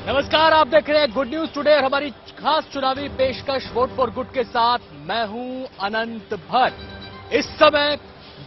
नमस्कार, आप देख रहे हैं गुड न्यूज टुडे और हमारी खास चुनावी पेशकश वोट फॉर गुड के साथ मैं हूं अनंत भट्ट। इस समय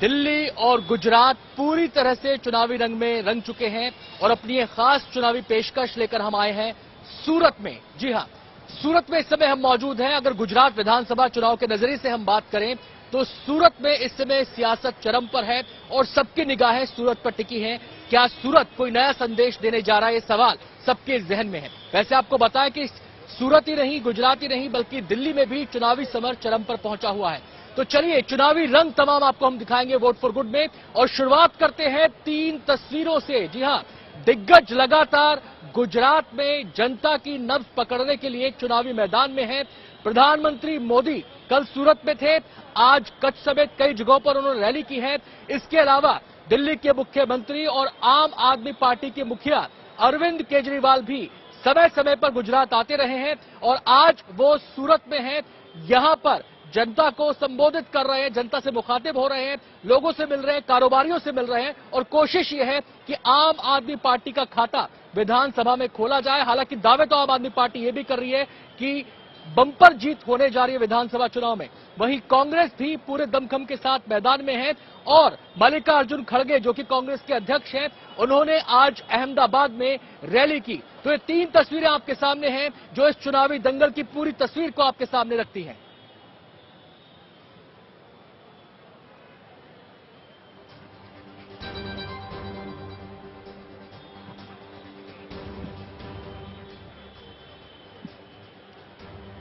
दिल्ली और गुजरात पूरी तरह से चुनावी रंग में रंग चुके हैं और अपनी एक खास चुनावी पेशकश लेकर हम आए हैं सूरत में। जी हां, सूरत में इस समय हम मौजूद हैं। अगर गुजरात विधानसभा चुनाव के नजरिए से हम बात करें तो सूरत में इस समय सियासत चरम पर है और सबकी निगाहें सूरत पर टिकी हैं। क्या सूरत कोई नया संदेश देने जा रहा है, ये सवाल सबके जहन में है। वैसे आपको बताएं कि सूरत ही नहीं, गुजरात ही नहीं, बल्कि दिल्ली में भी चुनावी समर चरम पर पहुंचा हुआ है। तो चलिए चुनावी रंग तमाम आपको हम दिखाएंगे वोट फॉर गुड में, और शुरुआत करते हैं 3 तस्वीरों से। जी हां, दिग्गज लगातार गुजरात में जनता की नब्ज पकड़ने के लिए चुनावी मैदान में है। प्रधानमंत्री मोदी कल सूरत में थे, आज कच्छ समेत कई जगहों पर उन्होंने रैली की है। इसके अलावा दिल्ली के मुख्यमंत्री और आम आदमी पार्टी के मुखिया अरविंद केजरीवाल भी समय समय पर गुजरात आते रहे हैं और आज वो सूरत में हैं। यहां पर जनता को संबोधित कर रहे हैं, जनता से मुखातिब हो रहे हैं, लोगों से मिल रहे हैं, कारोबारियों से मिल रहे हैं और कोशिश ये है कि आम आदमी पार्टी का खाता विधानसभा में खोला जाए। हालांकि दावे तो आम आदमी पार्टी ये भी कर रही है कि बंपर जीत होने जा रही है विधानसभा चुनाव में। वहीं कांग्रेस भी पूरे दमखम के साथ मैदान में है और मल्लिकार्जुन खड़गे जो कि कांग्रेस के अध्यक्ष हैं, उन्होंने आज अहमदाबाद में रैली की। तो ये 3 तस्वीरें आपके सामने हैं जो इस चुनावी दंगल की पूरी तस्वीर को आपके सामने रखती हैं।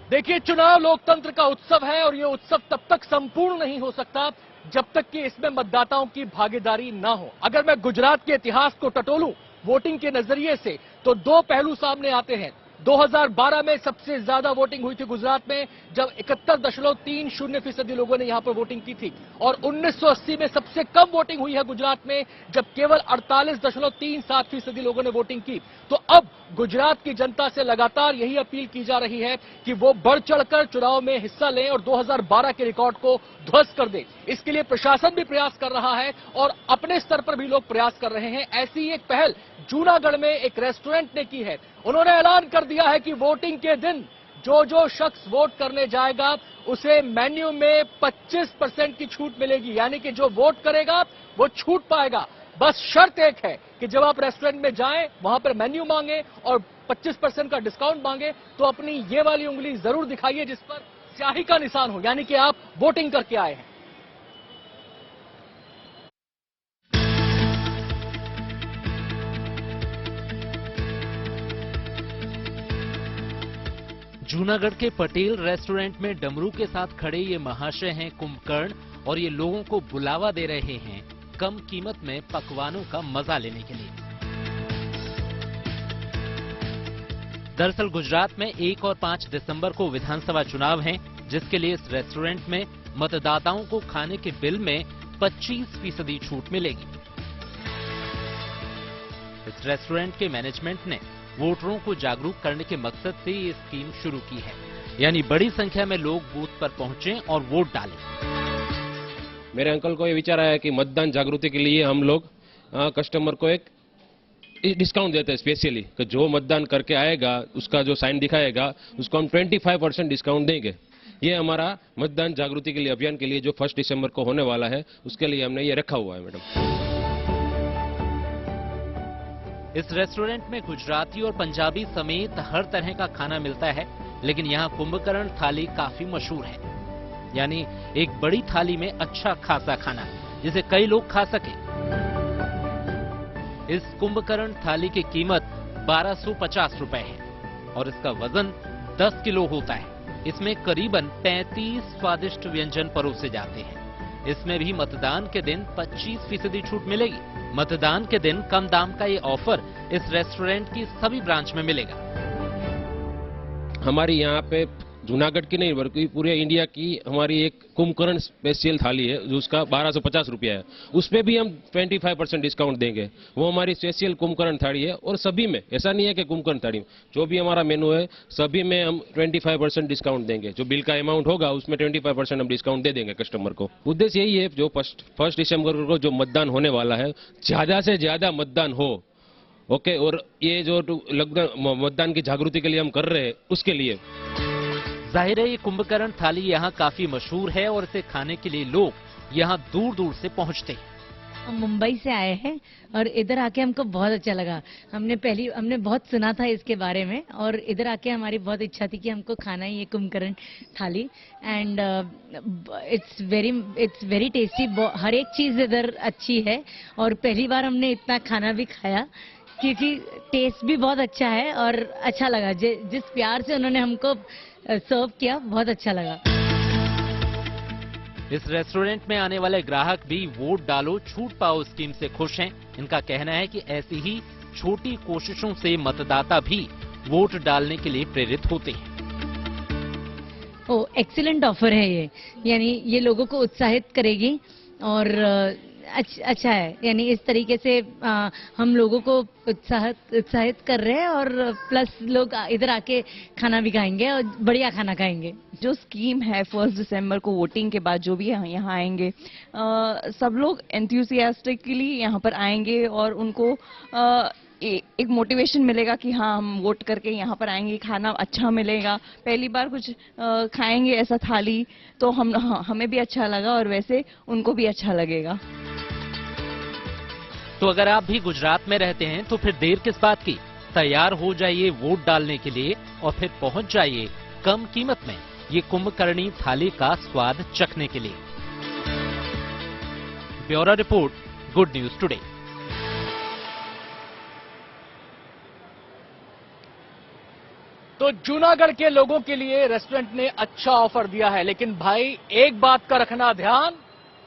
देखिए, चुनाव लोकतंत्र का उत्सव है और ये उत्सव तब तक संपूर्ण नहीं हो सकता जब तक कि इसमें मतदाताओं की भागीदारी न हो। अगर मैं गुजरात के इतिहास को टटोलूं वोटिंग के नजरिए से तो 2 पहलू सामने आते हैं। 2012 में सबसे ज्यादा वोटिंग हुई थी गुजरात में, जब 71.30% लोगों ने यहां पर वोटिंग की थी, और 1980 में सबसे कम वोटिंग हुई है गुजरात में, जब केवल 48.37% लोगों ने वोटिंग की। तो अब गुजरात की जनता से लगातार यही अपील की जा रही है कि वो बढ़ चढ़कर चुनाव में हिस्सा लें और 2012 के रिकॉर्ड को ध्वस्त कर दें। इसके लिए प्रशासन भी प्रयास कर रहा है और अपने स्तर पर भी लोग प्रयास कर रहे हैं। ऐसी एक पहल जूनागढ़ में एक रेस्टोरेंट ने की है। उन्होंने ऐलान कर दिया है कि वोटिंग के दिन जो शख्स वोट करने जाएगा उसे मेन्यू में 25% की छूट मिलेगी, यानी कि जो वोट करेगा वो छूट पाएगा। बस शर्त एक है कि जब आप रेस्टोरेंट में जाएं, वहां पर मेन्यू मांगे और 25% का डिस्काउंट मांगे तो अपनी ये वाली उंगली जरूर दिखाइए जिस पर स्याही का निशान हो, यानी कि आप वोटिंग करके आए हैं। जूनागढ़ के पटेल रेस्टोरेंट में डमरू के साथ खड़े ये महाशय हैं कुंभकर्ण और ये लोगों को बुलावा दे रहे हैं कम कीमत में पकवानों का मजा लेने के लिए। दरअसल गुजरात में 1 और 5 दिसंबर को विधानसभा चुनाव हैं, जिसके लिए इस रेस्टोरेंट में मतदाताओं को खाने के बिल में 25% छूट मिलेगी। इस रेस्टोरेंट के मैनेजमेंट ने वोटरों को जागरूक करने के मकसद से ये स्कीम शुरू की है, यानी बड़ी संख्या में लोग बूथ पर पहुंचें और वोट डालें। मेरे अंकल को ये विचार आया कि मतदान जागृति के लिए हम लोग कस्टमर को एक डिस्काउंट देते हैं स्पेशली, कि जो मतदान करके आएगा उसका जो साइन दिखाएगा उसको हम 25% डिस्काउंट देंगे। ये हमारा मतदान जागृति के लिए अभियान के लिए जो 1 दिसंबर को होने वाला है उसके लिए हमने ये रखा हुआ है। मैडम, इस रेस्टोरेंट में गुजराती और पंजाबी समेत हर तरह का खाना मिलता है, लेकिन यहाँ कुंभकर्ण थाली काफी मशहूर है, यानी एक बड़ी थाली में अच्छा खासा खाना जिसे कई लोग खा सके। इस कुंभकर्ण थाली की कीमत 1250 रुपए है और इसका वजन 10 किलो होता है। इसमें करीबन 35 स्वादिष्ट व्यंजन परोसे जाते हैं। इसमें भी मतदान के दिन 25% छूट मिलेगी। मतदान के दिन कम दाम का ये ऑफर इस रेस्टोरेंट की सभी ब्रांच में मिलेगा। हमारी यहाँ पे जूनागढ़ की नहीं बल्कि पूरे इंडिया की हमारी एक कुंभकर्ण स्पेशल थाली है जो उसका 1250 रुपया है, उस पर भी हम 25% डिस्काउंट देंगे। वो हमारी स्पेशल कुंभकर्ण थाली है और सभी में ऐसा नहीं है कि कुंभकर्ण थाली में जो भी हमारा मेनू है सभी में हम 25% डिस्काउंट देंगे। जो बिल का अमाउंट होगा उसमें 25% हम डिस्काउंट दे देंगे कस्टमर को। उद्देश्य यही है जो 1 दिसंबर को जो मतदान होने वाला है ज्यादा से ज्यादा मतदान हो ओके, और ये जो मतदान की जागृति के लिए हम कर रहे हैं उसके लिए। जाहिर है ये कुंभकर्ण थाली यहाँ काफी मशहूर है और इसे खाने के लिए लोग यहाँ दूर दूर से पहुँचते हैं। हम मुंबई से आए हैं और इधर आके हमको बहुत अच्छा लगा। हमने बहुत सुना था इसके बारे में और इधर आके हमारी बहुत इच्छा थी कि हमको खाना ही ये कुंभकर्ण थाली। And it's very tasty. हर एक चीज इधर अच्छी है और पहली बार हमने इतना खाना भी खाया क्योंकि टेस्ट भी बहुत अच्छा है और अच्छा लगा। जिस प्यार से उन्होंने हमको सर्व किया, बहुत अच्छा लगा। इस रेस्टोरेंट में आने वाले ग्राहक भी वोट डालो छूट पाओ स्कीम से खुश हैं। इनका कहना है कि ऐसी ही छोटी कोशिशों से मतदाता भी वोट डालने के लिए प्रेरित होते हैं। एक्सीलेंट ऑफर है ये, यानी ये लोगों को उत्साहित करेगी और अच्छा है। यानी इस तरीके से हम लोगों को उत्साहित कर रहे हैं और प्लस लोग इधर आके खाना भी खाएंगे और बढ़िया खाना खाएंगे। जो स्कीम है 1 दिसंबर को वोटिंग के बाद जो भी यहाँ आएंगे, सब लोग एंथुसियास्टिकली यहाँ पर आएंगे और उनको एक मोटिवेशन मिलेगा कि हाँ हम वोट करके यहाँ पर आएंगे, खाना अच्छा मिलेगा। पहली बार कुछ खाएंगे ऐसा थाली तो हमें भी अच्छा लगा और वैसे उनको भी अच्छा लगेगा। तो अगर आप भी गुजरात में रहते हैं तो फिर देर किस बात की, तैयार हो जाइए वोट डालने के लिए और फिर पहुंच जाइए कम कीमत में ये कुंभकर्णी थाली का स्वाद चखने के लिए। Bureau report, good news today. तो जूनागढ़ के लोगों के लिए रेस्टोरेंट ने अच्छा ऑफर दिया है, लेकिन भाई एक बात का रखना ध्यान,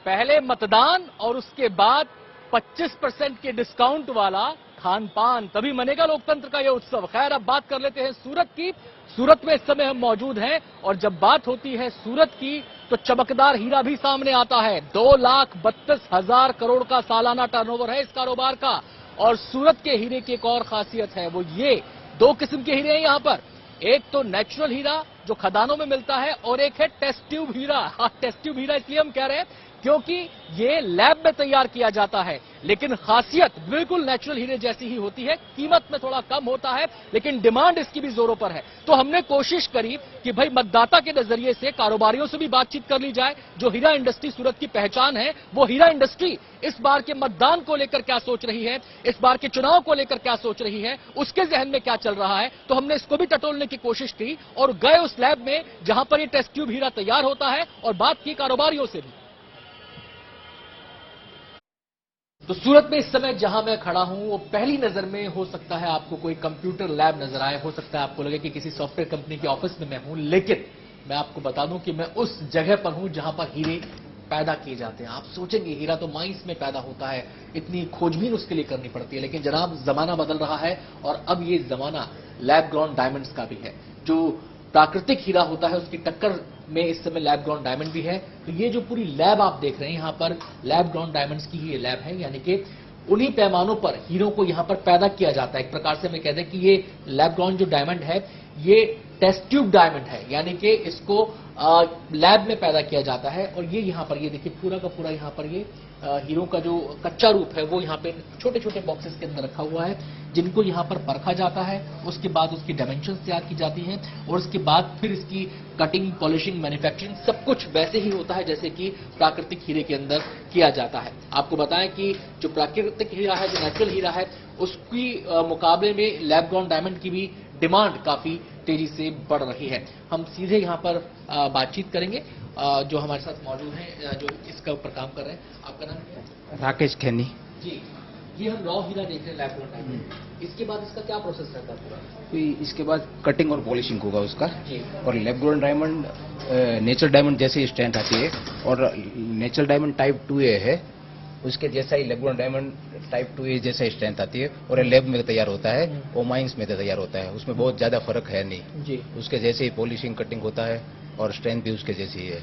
पहले मतदान और उसके बाद 25% के डिस्काउंट वाला खान पान, तभी मनेगा लोकतंत्र का यह उत्सव। खैर, अब बात कर लेते हैं सूरत की। सूरत में इस समय हम मौजूद हैं और जब बात होती है सूरत की तो चमकदार हीरा भी सामने आता है। 2,32,000 करोड़ का सालाना टर्नओवर है इस कारोबार का। और सूरत के हीरे की एक और खासियत है, वो ये 2 किस्म के हीरे हैं यहां पर। एक तो नेचुरल हीरा जो खदानों में मिलता है और एक है टेस्ट ट्यूब हीरा। हाँ, टेस्ट ट्यूब हीरा इसलिए हम कह रहे हैं क्योंकि ये लैब में तैयार किया जाता है, लेकिन खासियत बिल्कुल नेचुरल हीरे जैसी ही होती है। कीमत में थोड़ा कम होता है लेकिन डिमांड इसकी भी जोरों पर है। तो हमने कोशिश करी कि भाई मतदाता के नजरिए से कारोबारियों से भी बातचीत कर ली जाए। जो हीरा इंडस्ट्री सूरत की पहचान है, वो हीरा इंडस्ट्री इस बार के मतदान को लेकर क्या सोच रही है, इस बार के चुनाव को लेकर क्या सोच रही है, उसके जहन में क्या चल रहा है। तो हमने इसको भी टटोलने की कोशिश की और गए उस लैब में जहां पर ये टेस्ट ट्यूब हीरा तैयार होता है और बात की कारोबारियों से भी। तो सूरत में इस समय जहां मैं खड़ा हूं वो पहली नजर में हो सकता है आपको कोई कंप्यूटर लैब नजर आए, हो सकता है आपको लगे कि किसी सॉफ्टवेयर कंपनी के ऑफिस में मैं हूं, लेकिन मैं आपको बता दूं कि मैं उस जगह पर हूं जहां पर हीरे पैदा किए जाते हैं। आप सोचेंगे हीरा तो माइंस में पैदा होता है, इतनी खोजबीन उसके लिए करनी पड़ती है, लेकिन जनाब जमाना बदल रहा है और अब ये जमाना लैब ग्राउंड डायमंड्स का भी है। जो प्राकृतिक हीरा होता है उसकी टक्कर में इस समय लैब ग्राउंड डायमंड भी है। तो ये जो पूरी लैब आप देख रहे हैं यहाँ पर लैब ग्राउंड डायमंड्स की ही ये लैब है, यानी कि उन्हीं पैमानों पर हीरों को यहाँ पर पैदा किया जाता है। एक प्रकार से मैं कह दें कि ये लैब ग्राउंड जो डायमंड है ये टेस्ट ट्यूब डायमंड है, यानी कि इसको लैब में पैदा किया जाता है। और ये यहाँ पर ये देखिए पूरा का पूरा यहाँ पर ये हीरो का जो कच्चा रूप है वो यहाँ पे छोटे छोटे बॉक्सेस के अंदर रखा हुआ है, जिनको यहाँ पर परखा जाता है। उसके बाद उसकी डायमेंशंस तैयार की जाती हैं और उसके बाद फिर इसकी कटिंग, पॉलिशिंग, मैन्युफैक्चरिंग सब कुछ वैसे ही होता है जैसे कि प्राकृतिक हीरे के अंदर किया जाता है। आपको बताएं कि जो प्राकृतिक हीरा है, जो नेचुरल हीरा है, उसकी मुकाबले में लैब ग्राउंड डायमंड की भी डिमांड काफी तेजी से बढ़ रही है। हम सीधे यहाँ पर बातचीत करेंगे जो हमारे साथ मौजूद हैं, जो इसका ऊपर काम कर रहे हैं। आपका नाम क्या है? राकेश खैनी जी, ये हम रॉ हीरा देख रहे हैं लैब ग्राउंड डायमंड, इसके बाद इसका क्या प्रोसेस रहता है पूरा? फिर इसके बाद कटिंग और पॉलिशिंग होगा उसका। जी। और lab grown diamond natural diamond जैसे स्ट्रेंथ आती है और नेचुरल डायमंड टाइप 2A है, उसके जैसा ही lab grown diamond type 2A जैसा स्ट्रेंथ आती है और लैब में तैयार होता है और माइंस में तैयार होता है। उसमें बहुत ज्यादा फर्क है नहीं जी। उसके जैसे ही पॉलिशिंग कटिंग होता है और स्ट्रेंथ भी उसके जैसी ही है।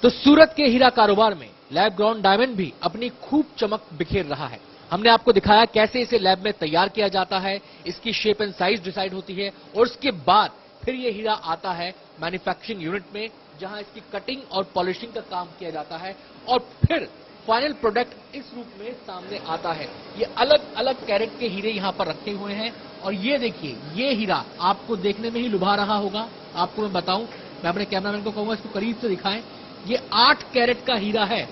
तो सूरत के हीरा कारोबार में लैब ग्राउंड डायमंड भी अपनी खूब चमक बिखेर रहा है। हमने आपको दिखाया कैसे इसे लैब में तैयार किया जाता है, इसकी शेप एंड साइज डिसाइड होती है और उसके बाद फिर ये हीरा आता है मैन्युफैक्चरिंग यूनिट में, जहां इसकी कटिंग और पॉलिशिंग का काम किया जाता है और फिर फाइनल प्रोडक्ट इस रूप में सामने आता है। ये अलग अलग कैरेट के हीरे यहाँ पर रखे हुए हैं और ये देखिए, ये हीरा आपको देखने में ही लुभा रहा होगा। आपको मैं बताऊं, मैं अपने कैमरामैन को कहूंगा इसको करीब से दिखाएं। ये 8 कैरेट का हीरा है,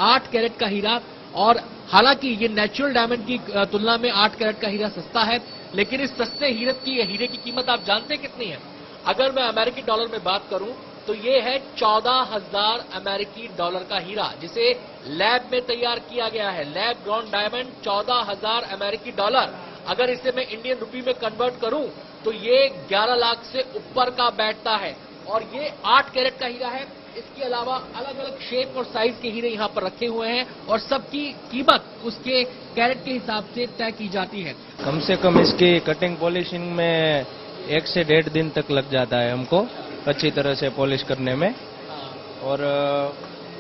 8 कैरेट का हीरा। और हालांकि ये नेचुरल डायमंड की तुलना में 8 कैरेट का हीरा सस्ता है, लेकिन इस सस्ते हीरे की कीमत आप जानते हैं कितनी है? अगर मैं अमेरिकी डॉलर में बात करूं तो ये है 14,000 अमेरिकी डॉलर का हीरा, जिसे लैब में तैयार किया गया है। लैब ग्राउंड डायमंड 14,000 अमेरिकी डॉलर। अगर इसे मैं इंडियन रुपी में कन्वर्ट करूं तो ये 11 लाख से ऊपर का बैठता है। और ये 8 कैरेट का हीरा है। इसके अलावा अलग अलग शेप और साइज के हीरे यहाँ पर रखे हुए हैं और सबकी कीमत उसके कैरेट के हिसाब से तय की जाती है। कम से कम इसकी कटिंग पॉलिशिंग में 1 से 1.5 दिन तक लग जाता है हमको अच्छी तरह से पॉलिश करने में। और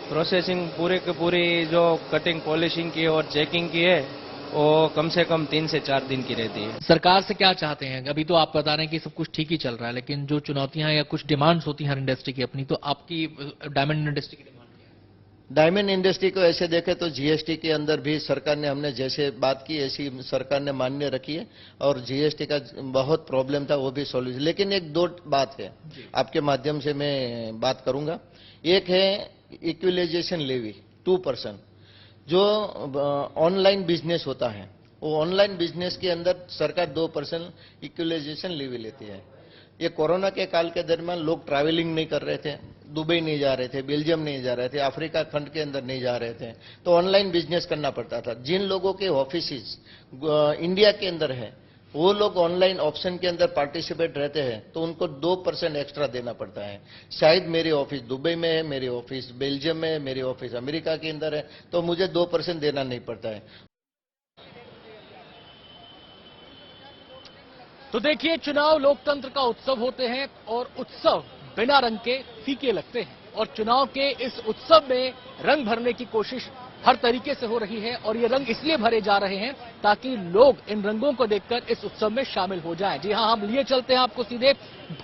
प्रोसेसिंग पूरे की पूरी जो कटिंग पॉलिशिंग की और चेकिंग की है वो कम से कम 3 से 4 दिन की रहती है। सरकार से क्या चाहते हैं? अभी तो आप बता रहे हैं कि सब कुछ ठीक ही चल रहा है, लेकिन जो चुनौतियां या कुछ डिमांड्स होती हैं हर इंडस्ट्री की अपनी, तो आपकी डायमंड इंडस्ट्री की डिमांड क्या है? डायमंड इंडस्ट्री को ऐसे देखें तो जीएसटी के अंदर भी सरकार ने, हमने जैसे बात की ऐसी सरकार ने मान्य रखी है और जीएसटी का बहुत प्रॉब्लम था वो भी सॉल्व। लेकिन एक दो बात है आपके माध्यम से मैं बात करूंगा। एक है इक्विलाइजेशन लेवी 2%। जो ऑनलाइन बिजनेस होता है वो ऑनलाइन बिजनेस के अंदर सरकार 2% इक्विलाइजेशन लेवी लेती है। ये कोरोना के काल के दरमियान लोग ट्रैवलिंग नहीं कर रहे थे, दुबई नहीं जा रहे थे, बेल्जियम नहीं जा रहे थे, अफ्रीका खंड के अंदर नहीं जा रहे थे, तो ऑनलाइन बिजनेस करना पड़ता था। जिन लोगों के ऑफिसेज इंडिया के अंदर है वो लोग ऑनलाइन ऑप्शन के अंदर पार्टिसिपेट रहते हैं तो उनको 2% एक्स्ट्रा देना पड़ता है। शायद मेरे ऑफिस दुबई में है, मेरे ऑफिस बेल्जियम में है, मेरे ऑफिस अमेरिका के अंदर है, तो मुझे 2% देना नहीं पड़ता है। तो देखिए, चुनाव लोकतंत्र का उत्सव होते हैं और उत्सव बिना रंग के फीके लगते हैं। और चुनाव के इस उत्सव में रंग भरने की कोशिश हर तरीके से हो रही है और ये रंग इसलिए भरे जा रहे हैं ताकि लोग इन रंगों को देखकर इस उत्सव में शामिल हो जाएं। जी हां, हम लिए चलते हैं आपको सीधे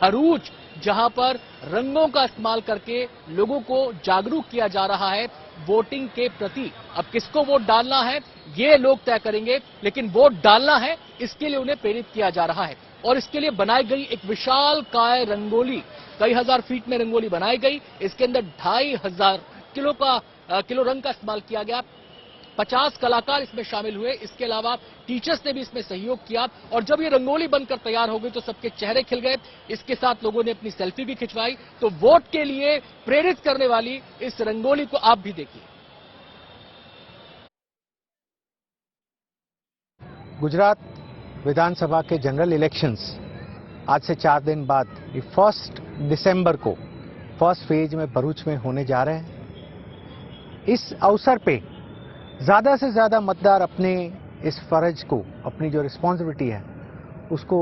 भरूच, जहां पर रंगों का इस्तेमाल करके लोगों को जागरूक किया जा रहा है वोटिंग के प्रति। अब किसको वोट डालना है ये लोग तय करेंगे, लेकिन वोट डालना है इसके लिए उन्हें प्रेरित किया जा रहा है। और इसके लिए बनाई गई एक विशाल काय रंगोली, कई हजार फीट में रंगोली बनाई गई। इसके अंदर 2,500 किलो रंग का इस्तेमाल किया गया। 50 कलाकार इसमें शामिल हुए। इसके अलावा टीचर्स ने भी इसमें सहयोग किया और जब ये रंगोली बनकर तैयार हो गई तो सबके चेहरे खिल गए। इसके साथ लोगों ने अपनी सेल्फी भी खिंचवाई। तो वोट के लिए प्रेरित करने वाली इस रंगोली को आप भी देखिए। गुजरात विधानसभा के जनरल इलेक्शंस आज से 4 दिन बाद 1 दिसंबर को फर्स्ट फेज में भरूच में होने जा रहे हैं। इस अवसर पे ज्यादा से ज्यादा मतदार अपने इस फर्ज को, अपनी जो रिस्पॉन्सिबिलिटी है उसको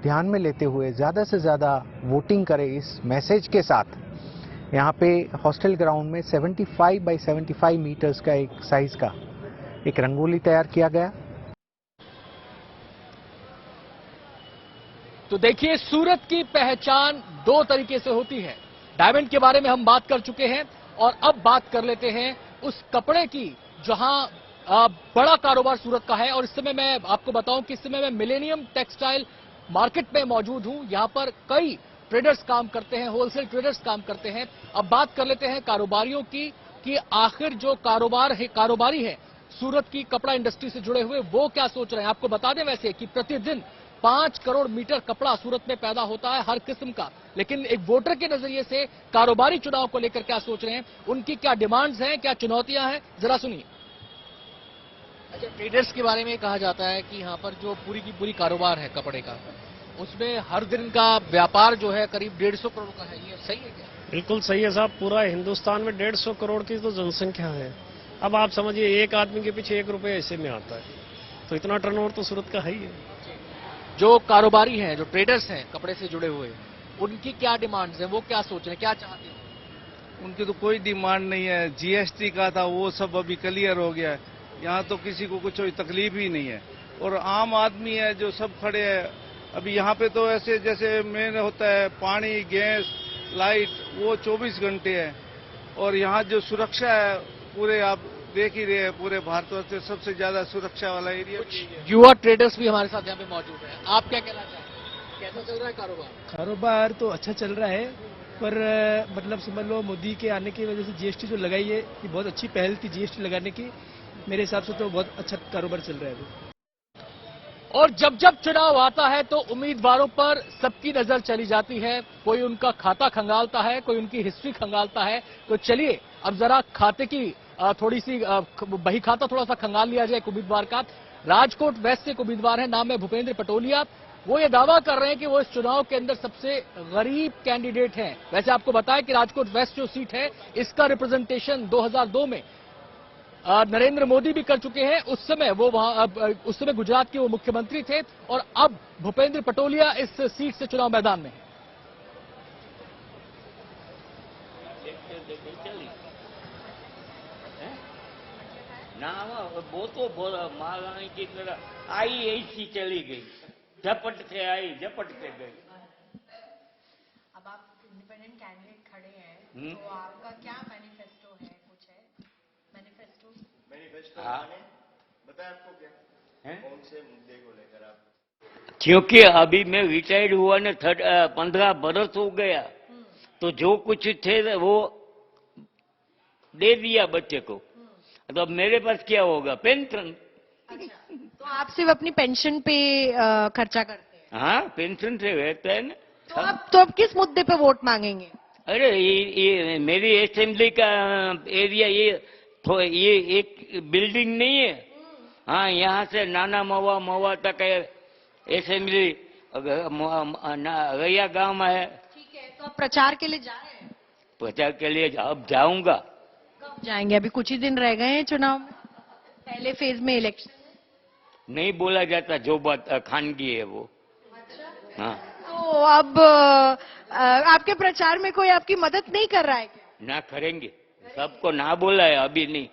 ध्यान में लेते हुए ज्यादा से ज्यादा वोटिंग करें। इस मैसेज के साथ यहाँ पे हॉस्टल ग्राउंड में 75 बाई 75 मीटर्स का एक साइज का एक रंगोली तैयार किया गया। तो देखिए, सूरत की पहचान 2 तरीके से होती है। डायमंड के बारे में हम बात कर चुके हैं और अब बात कर लेते हैं उस कपड़े की जहां बड़ा कारोबार सूरत का है। और इस समय मैं आपको बताऊं कि इस समय मैं मिलेनियम टेक्सटाइल मार्केट में मौजूद हूं। यहां पर कई ट्रेडर्स काम करते हैं, होलसेल ट्रेडर्स काम करते हैं। अब बात कर लेते हैं कारोबारियों की कि आखिर जो कारोबारी है सूरत की कपड़ा इंडस्ट्री से जुड़े हुए, वो क्या सोच रहे हैं। आपको बता दें वैसे कि प्रतिदिन 5 करोड़ मीटर कपड़ा सूरत में पैदा होता है हर किस्म का। लेकिन एक वोटर के नजरिए से कारोबारी चुनाव को लेकर क्या सोच रहे हैं, उनकी क्या डिमांड्स हैं, क्या चुनौतियां हैं, जरा सुनिए। अच्छा, ट्रेडर्स के बारे में कहा जाता है कि यहाँ पर जो पूरी की पूरी कारोबार है कपड़े का, उसमें हर दिन का व्यापार जो है करीब 150 करोड़ का है। ये सही है क्या? बिल्कुल सही है साहब। पूरा हिंदुस्तान में 150 करोड़ की तो जनसंख्या है। अब आप समझिए एक आदमी के पीछे 1 रुपये ऐसे में आता है, तो इतना टर्नओवर तो सूरत का है ही है। जो कारोबारी हैं, जो ट्रेडर्स हैं कपड़े से जुड़े हुए, उनकी क्या डिमांड्स हैं, वो क्या सोच रहे हैं, क्या चाहते हैं? उनकी तो कोई डिमांड नहीं है। जीएसटी का था वो सब अभी क्लियर हो गया है। यहाँ तो किसी को कुछ तकलीफ ही नहीं है। और आम आदमी है जो सब खड़े हैं। अभी यहाँ पे तो ऐसे जैसे मेन होता है पानी, गैस, लाइट, वो 24 घंटे है। और यहाँ जो सुरक्षा है पूरे आप देख ही रहे हैं, पूरे भारतवर्ष से सबसे ज्यादा सुरक्षा वाला एरिया भी है। युवा ट्रेडर्स भी हमारे साथ यहाँ पे मौजूद हैं। आप क्या कहना चाहेंगे, कैसा चल रहा है कारोबार? कारोबार तो अच्छा चल रहा है, पर मतलब समझ लो मोदी के आने की वजह से जीएसटी जो लगाई है, ये बहुत अच्छी पहल थी जीएसटी लगाने की। मेरे हिसाब से तो बहुत अच्छा कारोबार चल रहा है अभी। और जब जब चुनाव आता है तो उम्मीदवारों पर सबकी नजर चली जाती है। कोई उनका खाता खंगालता है, कोई उनकी हिस्ट्री खंगालता है। तो चलिए अब जरा खाते की थोड़ी सी बही खाता थोड़ा सा खंगाल लिया जाए एक उम्मीदवार का। राजकोट वेस्ट से एक उम्मीदवार है, नाम है भूपेंद्र पटोलिया। वो ये दावा कर रहे हैं कि वो इस चुनाव के अंदर सबसे गरीब कैंडिडेट हैं। वैसे आपको बताया कि राजकोट वेस्ट जो सीट है, इसका रिप्रेजेंटेशन 2002 में नरेंद्र मोदी भी कर चुके हैं। उस समय वो उस समय गुजरात के वो मुख्यमंत्री थे, और अब भूपेंद्र पटोलिया इस सीट से चुनाव मैदान में हैं। ना वो तो महारानी की तरह आई ऐसी चली गई, झपट से आई झपट से गई। अब आप इंडिपेंडेंट कैंडिडेट खड़े हैं, तो आपका क्या मैनिफेस्टो है? कुछ है मैनिफेस्टो? हाँ, बताए आपको क्या है, कौन से मुद्दे को लेकर आप? क्योंकि अभी मैं रिटायर्ड हुआ ने 15 बरस हो गया, तो जो कुछ थे वो दे दिया बच्चे को, तो अब मेरे पास क्या होगा? पेंशन। अच्छा, तो आप सिर्फ अपनी पेंशन पे खर्चा करते हैं? हाँ, पेंशन से रहता है ना। तो अब किस मुद्दे पे वोट मांगेंगे? अरे ये मेरी असेंबली का एरिया, ये एक बिल्डिंग नहीं है। हाँ, यहाँ से नाना मवा तक असेंबली रैया गांव में है। ठीक है, तो आप प्रचार के लिए जा रहे हैं? प्रचार के लिए अब जाऊंगा। कब जाएंगे? अभी कुछ ही दिन रह गए हैं चुनाव में, पहले फेज में इलेक्शन। नहीं बोला जाता, जो बात खानगी है वो। अच्छा, हाँ, तो अब आपके प्रचार में कोई आपकी मदद नहीं कर रहा है क्या? ना करेंगे, सबको ना बोला है, अभी नहीं।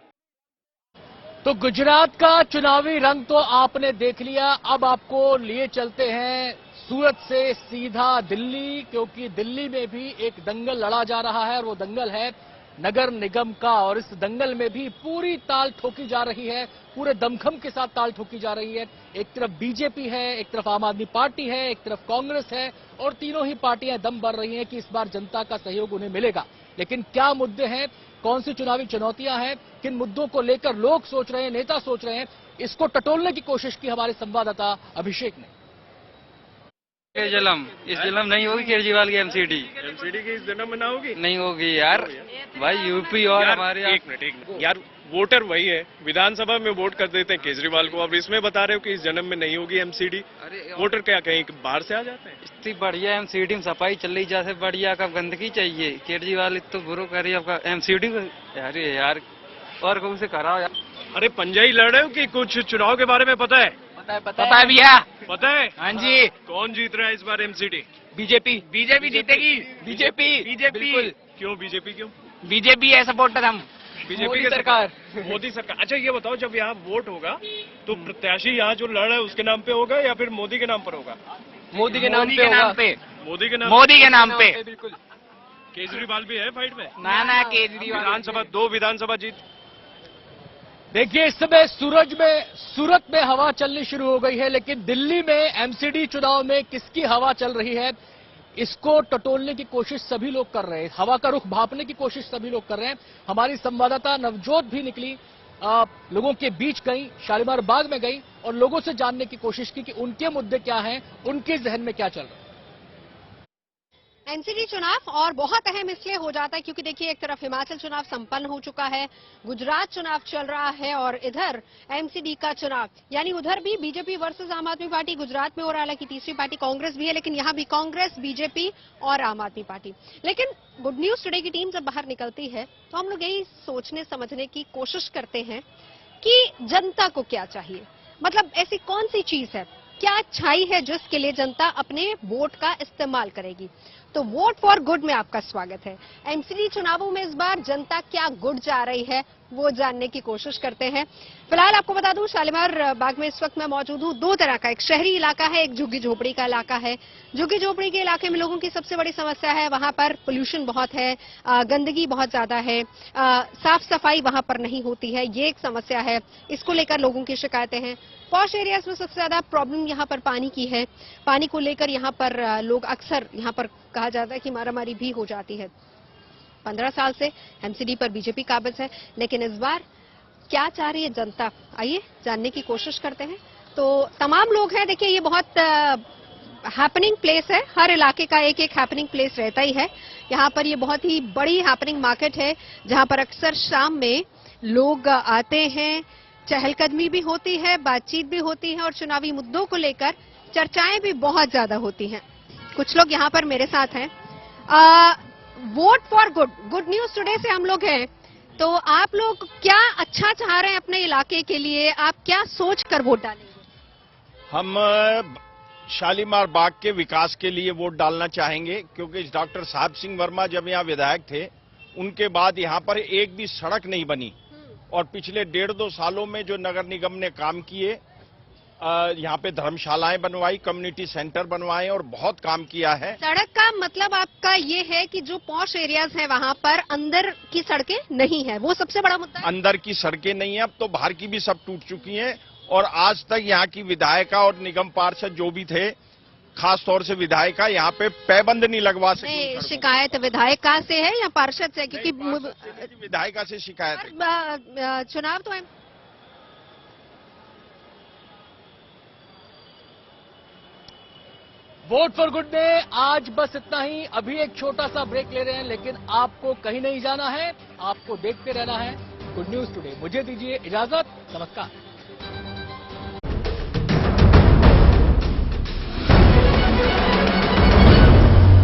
तो गुजरात का चुनावी रंग तो आपने देख लिया। अब आपको लिए चलते हैं सूरत से सीधा दिल्ली, क्योंकि दिल्ली में भी एक दंगल लड़ा जा रहा है, और वो दंगल है नगर निगम का। और इस दंगल में भी पूरी ताल ठोकी जा रही है, पूरे दमखम के साथ ताल ठोकी जा रही है। एक तरफ बीजेपी है, एक तरफ आम आदमी पार्टी है, एक तरफ कांग्रेस है, और तीनों ही पार्टियां दम भर रही हैं कि इस बार जनता का सहयोग उन्हें मिलेगा। लेकिन क्या मुद्दे हैं, कौन सी चुनावी चुनौतियां हैं, किन मुद्दों को लेकर लोग सोच रहे हैं, नेता सोच रहे हैं, इसको टटोलने की कोशिश की हमारे संवाददाता अभिषेक ने। इस जन्म नहीं होगी केजरीवाल की एमसीडी की इस जन्म में ना होगी, नहीं होगी यार। भाई यूपी और हमारे एक मिनट यार, वोटर वही है, विधानसभा में वोट कर देते हैं केजरीवाल को, अब इसमें बता रहे हो कि इस जन्म में नहीं होगी एमसीडी। वोटर क्या कहीं बाहर से आ जाते हैं? इतनी बढ़िया एमसीडी में सफाई चल रही, जैसे बढ़िया कब गंदगी चाहिए। केजरीवाल तो बुरो कर रही है आपका एमसीडी। अरे यार, और कौन से कराओ यार। अरे पंजा ही लड़ रहे हो कि कुछ चुनाव के बारे में पता है? पता है भैया, पता है। हाँ जी। कौन जीत रहा है इस बार एमसीडी? बीजेपी जीतेगी। बीजेपी क्यों बीजेपी? क्यों बीजेपी है सपोर्टर हम? बीजेपी की सरकार, मोदी सरकार। अच्छा ये बताओ, जब यहाँ वोट होगा तो प्रत्याशी यहाँ जो लड़ रहा है उसके नाम पे होगा या फिर मोदी के नाम पर होगा? मोदी के नाम पे होगा। मोदी के नाम पे बिल्कुल। केजरीवाल भी है फाइट में? ना केजरीवाल। विधानसभा 2 विधानसभा जीत। देखिए, इस समय सूरत में हवा चलनी शुरू हो गई है, लेकिन दिल्ली में एमसीडी चुनाव में किसकी हवा चल रही है, इसको टटोलने की कोशिश सभी लोग कर रहे हैं। हवा का रुख भांपने की कोशिश सभी लोग कर रहे हैं। हमारी संवाददाता नवजोत भी निकली, लोगों के बीच गई, शालीमार बाग में गई, और लोगों से जानने की कोशिश की कि उनके मुद्दे क्या हैं, उनके जहन में क्या चल रहा है। एमसीडी चुनाव और बहुत अहम इसलिए हो जाता है क्योंकि देखिए, एक तरफ हिमाचल चुनाव संपन्न हो चुका है, गुजरात चुनाव चल रहा है, और इधर एमसीडी का चुनाव, यानी उधर भी बीजेपी वर्सेस आम आदमी पार्टी गुजरात में हो रहा है। हालांकि तीसरी पार्टी कांग्रेस भी है, लेकिन यहाँ भी कांग्रेस, बीजेपी और आम आदमी पार्टी। लेकिन गुड न्यूज टुडे की टीम जब बाहर निकलती है तो हम लोग यही सोचने समझने की कोशिश करते हैं कि जनता को क्या चाहिए। मतलब ऐसी कौन सी चीज है क्या अच्छाई है जिसके लिए जनता अपने वोट का इस्तेमाल करेगी। तो वोट फॉर गुड में आपका स्वागत है। एमसीडी चुनावों में इस बार जनता क्या गुड जा रही है वो जानने की कोशिश करते हैं। फिलहाल आपको बता दूं, शालीमार बाग में इस वक्त मैं मौजूद हूं। दो तरह का, एक शहरी इलाका है, एक झुग्गी झोपड़ी का इलाका है। झुग्गी झोपड़ी के इलाके में लोगों की सबसे बड़ी समस्या है, वहां पर पोल्यूशन बहुत है, गंदगी बहुत ज्यादा है, साफ सफाई वहां पर नहीं होती है, ये एक समस्या है। इसको लेकर लोगों की शिकायतें हैं। पॉश एरियाज में सबसे ज्यादा प्रॉब्लम यहाँ पर पानी की है। पानी को लेकर यहाँ पर लोग अक्सर, यहाँ पर कहा जाता है कि मारामारी भी हो जाती है। 15 साल से एमसीडी पर बीजेपी काबिज है, लेकिन इस बार क्या चाह रही है जनता, आइए जानने की कोशिश करते हैं। तो तमाम लोग हैं, देखिए ये बहुत हैपनिंग प्लेस है, हर इलाके का एक एक हैपनिंग प्लेस रहता ही है। यहाँ पर ये बहुत ही बड़ी हैपनिंग मार्केट है, जहाँ पर अक्सर शाम में लोग आते हैं, चहलकदमी भी होती है, बातचीत भी होती है और चुनावी मुद्दों को लेकर चर्चाएं भी बहुत ज्यादा होती हैं। कुछ लोग यहाँ पर मेरे साथ हैं। Vote for good, good news today से हम लोग हैं, तो आप लोग क्या अच्छा चाह रहे हैं अपने इलाके के लिए, आप क्या सोच कर वोट डालेंगे? हम शालीमार बाग के विकास के लिए वोट डालना चाहेंगे, क्योंकि डॉक्टर साहब सिंह वर्मा जब यहाँ विधायक थे, उनके बाद यहाँ पर एक भी सड़क नहीं बनी। और पिछले 1.5-2 सालों में जो नगर निगम ने काम किए, यहाँ पे धर्मशालाएं बनवाई, कम्युनिटी सेंटर बनवाए और बहुत काम किया है। सड़क का मतलब आपका ये है कि जो पॉश एरियाज हैं वहाँ पर अंदर की सड़कें नहीं है, वो सबसे बड़ा मुद्दा है। अंदर की सड़कें नहीं है, अब तो बाहर की भी सब टूट चुकी हैं। और आज तक यहाँ की विधायिका और निगम पार्षद जो भी थे, खास तौर से विधायिका, यहाँ पे पैबंद नहीं लगवा सके। शिकायत विधायिका से है या पार्षद से? क्योंकि विधायिका से शिकायत है। चुनाव तो है। वोट फॉर गुड में आज बस इतना ही। अभी एक छोटा सा ब्रेक ले रहे हैं, लेकिन आपको कहीं नहीं जाना है, आपको देखते रहना है गुड न्यूज टुडे। मुझे दीजिए इजाजत, नमस्कार।